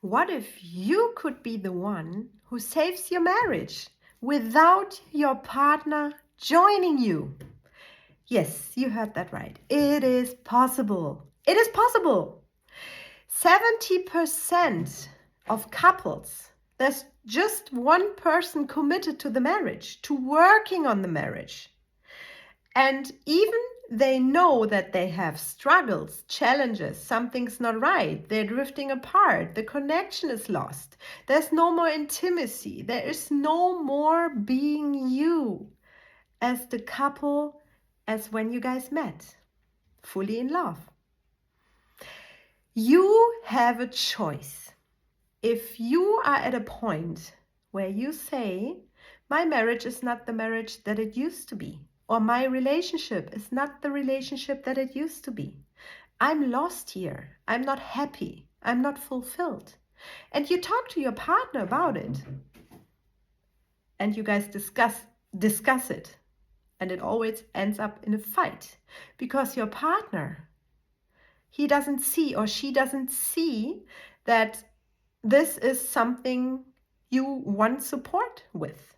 What if you could be the one who saves your marriage without your partner joining you? Yes, you heard that right. It is possible. It is possible. 70% of couples, there's just one person committed to the marriage, to working on the marriage. And even they know that they have struggles, challenges, something's not right, they're drifting apart, the connection is lost, there's no more intimacy, there is no more being you as the couple as when you guys met, fully in love. You have a choice. If you are at a point where you say, my marriage is not the marriage that it used to be, or my relationship is not the relationship that it used to be. I'm lost here. I'm not happy. I'm not fulfilled. And you talk to your partner about it. And you guys discuss it. And it always ends up in a fight. Because your partner, he doesn't see or she doesn't see that this is something you want support with.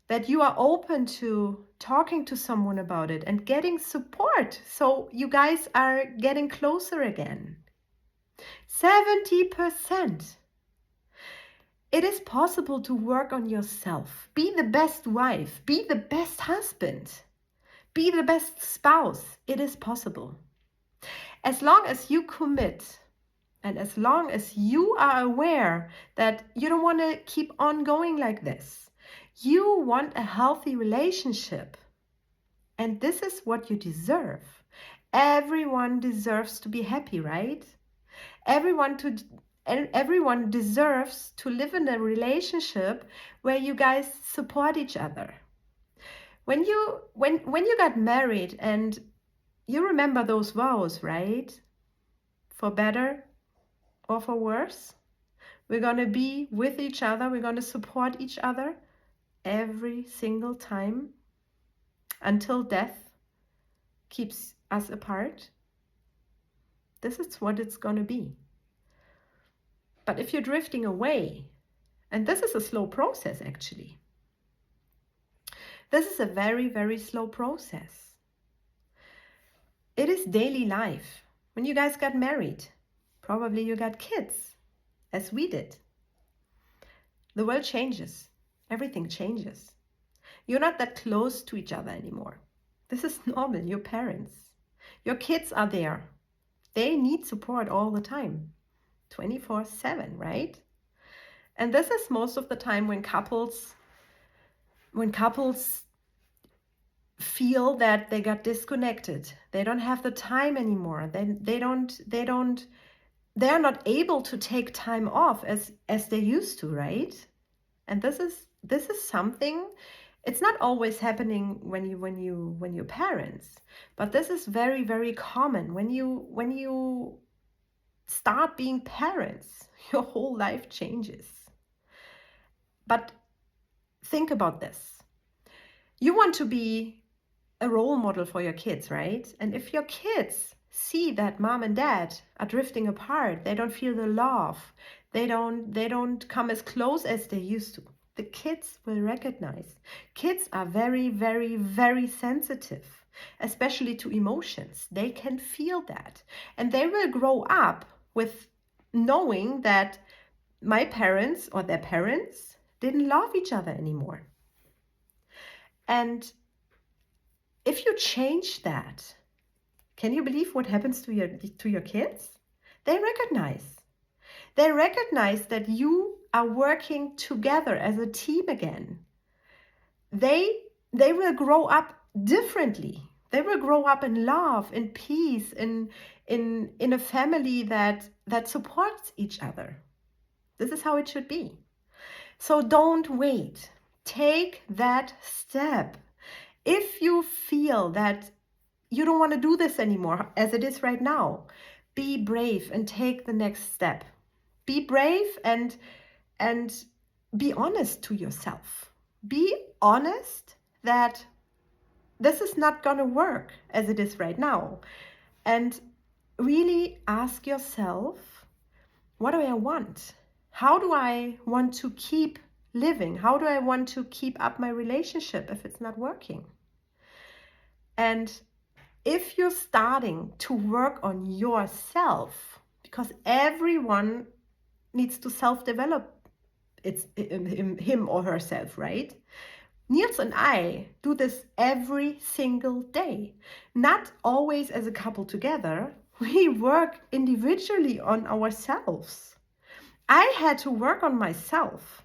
That you are open to talking to someone about it and getting support so you guys are getting closer again. 70%. It is possible to work on yourself. Be the best wife. Be the best husband. Be the best spouse. It is possible. As long as you commit and as long as you are aware that you don't want to keep on going like this, you want a healthy relationship. And this is what you deserve. Everyone deserves to be happy, right? Everyone deserves to live in a relationship where you guys support each other. When you got married and you remember those vows, right? For better or for worse, we're going to be with each other. We're going to support each other every single time until death keeps us apart. This is what it's going to be. But if you're drifting away, and this is a slow process actually, this is a very, very slow process. It is daily life. When you guys got married, probably you got kids, as we did. The world changes. Everything changes. You're not that close to each other anymore. This is normal. Your parents, your kids are there. They need support all the time, 24/7, right? And this is most of the time when couples feel that they got disconnected. They don't have the time anymore. They're not able to take time off as they used to, right? And this is something. It's not always happening when you're parents, but this is very, very common. When you start being parents, your whole life changes. But think about this. You want to be a role model for your kids, right? And if your kids see that mom and dad are drifting apart, they don't feel the love, they don't come as close as they used to, the kids will recognize. Kids are very, very, very sensitive, especially to emotions. They can feel that. And they will grow up with knowing that my parents or their parents didn't love each other anymore. And if you change that, can you believe what happens to your kids? They recognize that you are working together as a team again. They will grow up differently. They will grow up in love, in peace, in a family that supports each other. This is how it should be. So don't wait. Take that step. If you feel that you don't want to do this anymore as it is right now, be brave and take the next step. Be brave and be honest to yourself. Be honest that this is not going to work as it is right now. And really ask yourself, what do I want? How do I want to keep living? How do I want to keep up my relationship if it's not working? And if you're starting to work on yourself, because everyone needs to self-develop him or herself, right? Niels and I do this every single day, not always as a couple together. We work individually on ourselves. I had to work on myself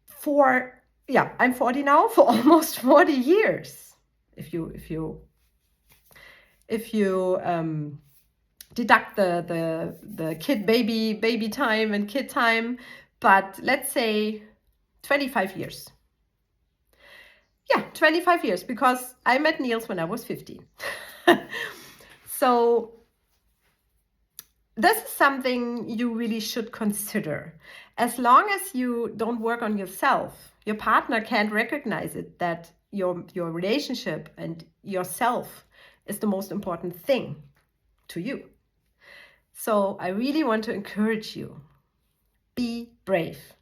for, I'm 40 now, for almost 40 years. If you deduct the kid baby time and kid time, but let's say 25 years. Yeah, 25 years, because I met Niels when I was 15. So this is something you really should consider. As long as you don't work on yourself, your partner can't recognize it, that your relationship and yourself is the most important thing to you. So I really want to encourage you, be brave,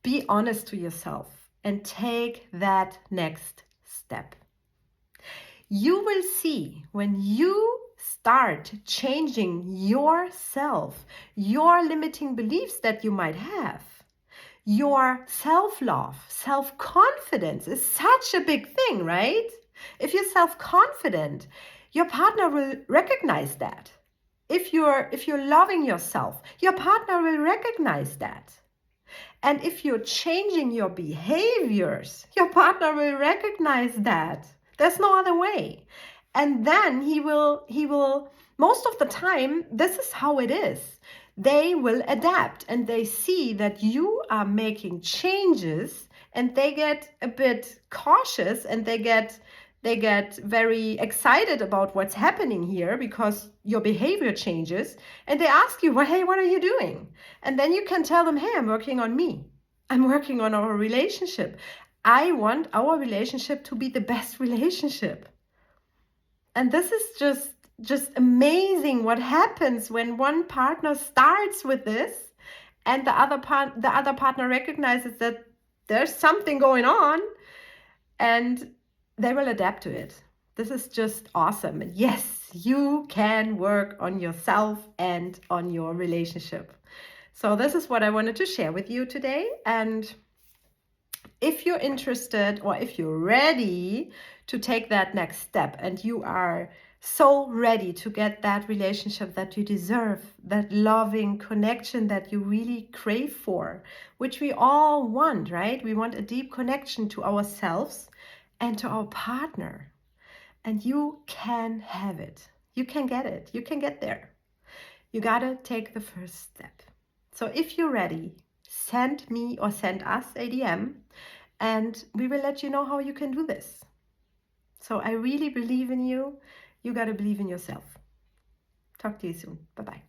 be honest to yourself, and take that next step. You will see, when you start changing yourself, your limiting beliefs that you might have, your self-love, self-confidence is such a big thing, right? If you're self-confident, your partner will recognize that. If you're loving yourself, your partner will recognize that. And if you're changing your behaviors, your partner will recognize that. There's no other way. And then he will, most of the time, this is how it is. They will adapt, and they see that you are making changes, and they get a bit cautious, and they get very excited about what's happening here, because your behavior changes, and they ask you, well, hey, what are you doing? And then you can tell them, hey, I'm working on me. I'm working on our relationship. I want our relationship to be the best relationship. And this is just amazing what happens when one partner starts with this, and the other partner recognizes that there's something going on, and they will adapt to it. This is just awesome. And yes, you can work on yourself and on your relationship. So this is what I wanted to share with you today. And if you're interested, or if you're ready to take that next step, and you are so ready to get that relationship that you deserve, that loving connection that you really crave for, which we all want, right? We want a deep connection to ourselves and to our partner. And you can have it. You can get it. You can get there. You gotta take the first step. So if you're ready, send me or send us a DM, and we will let you know how you can do this. So I really believe in you. You gotta believe in yourself. Talk to you soon. Bye-bye.